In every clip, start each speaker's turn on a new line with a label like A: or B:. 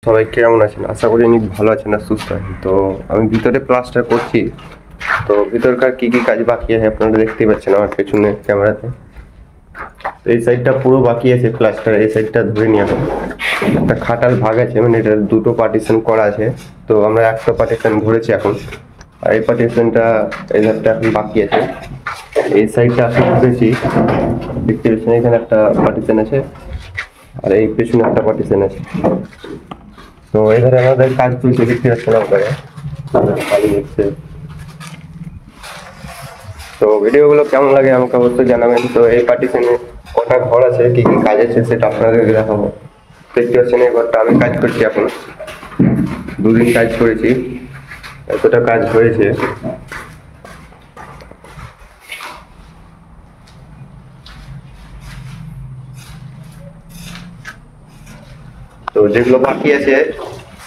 A: সবাই কেমন আছেন? আশা করি অনেক ভালো আছেন আর সুস্থ আছেন। তো আমি ভিতরে প্লাস্টার করছি, তো ভিতরকার কি কি কাজ বাকি আছে আপনারা দেখতেই পাচ্ছেন আমার পেছনে ক্যামেরাতে। তো এই সাইডটা পুরো বাকি আছে প্লাস্টার, এই সাইডটা ধরে নিয়ে আসুন। একটা খাটাল ভাগ আছে, মানে এটা দুটো পার্টিশন করা আছে, তো আমরা একটা পার্টিশন ধরেছি এখন, আর এই পার্টিশনটা এই ধারটা এখন বাকি আছে। এই সাইডটা এখন ধরেছি, দেখতে পাচ্ছেন এখানে একটা পার্টিশন আছে আর এই পেছনে একটা পার্টিশন আছে। তো এখানে আমাদের কাজ চলছে, দেখতে পাচ্ছেন আপনারা কালি হচ্ছে। তো ভিডিওগুলো কেমন লাগে আমাকে অবশ্যই জানাবেন। তো এই পার্টিশনে কটা ঘর আছে, কি কি কাজ আছে সেটা আপনাদেরকে দেখাবো। দেখতে পাচ্ছেন এই ঘরটা আমি কাজ করছি এখন, দুদিন কাজ করেছি, এতটা কাজ হয়েছে। তো যেগুলো বাকি আছে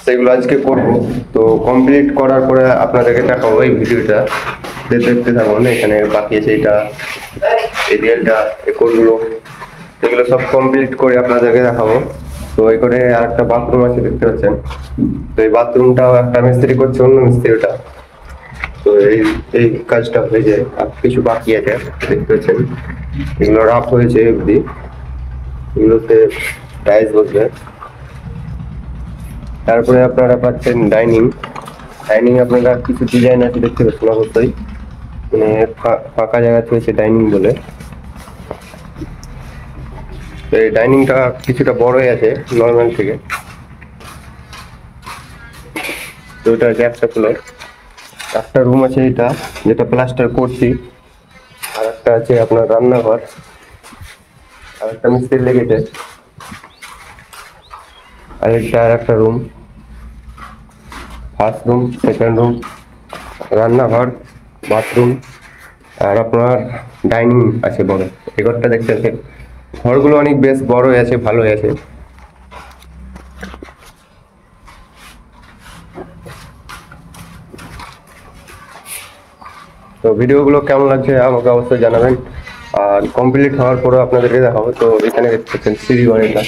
A: সেগুলো আজকে করব। তো কমপ্লিট করার পরে আপনাদেরকে দেখাবো এই ভিডিওটা, দেখতে থাকুন। এখানে বাকি আছে এটা, এই দেয়ালটা, এই কোডগুলো, এগুলো সব কমপ্লিট করে আপনাদেরকে দেখাবো। তো এই করে আর একটা বাথরুম আছে, দেখতে পাচ্ছেন। তো এই বাথরুমটাও একটা মিস্ত্রি করছে, অন্য মিস্ত্রিটা। তো এই এই কাজটা হয়ে যায়, আর কিছু বাকি আছে দেখতে পাচ্ছেন। এগুলো রাফ হয়েছে অবধি, এগুলোতে টাইলস বসবে। তারপরে আপনারা পাচ্ছেন ডাইনিং। ডাইনিং আপনারা কিছু ডিজাইন আছে দেখতে পাচ্ছেন অবশ্যই, মানে ফাঁকা জায়গা হয়েছে ডাইনিং বলে। তো এই ডাইনিংটা কিছুটা বড়ই আছে নর্মাল থেকে, তো এটা গ্যাপটা ফ্লোর। একটা রুম আছে এটা, যেটা প্লাস্টার করছি, আর একটা আছে আপনার রান্নাঘর, আর একটা মিস্ত্রি লেগেছে, আর এটা আর একটা room, first room, second room, রান্নাঘর, বাথরুম, আর আপনার ডাইনিং আছে বড়। এই ঘরটা দেখতে পাচ্ছেন, ঘরগুলো অনেক বেশ বড়ই আছে, ভালোই আছে। তো ভিডিওগুলো কেমন লাগছে আমাকে অবশ্যই জানাবেন, আর কমপ্লিট হওয়ার পরে আপনাদেরকে দেখাবো। তো এখানে দেখতে পাচ্ছেন সিঁড়ি বাড়িটা,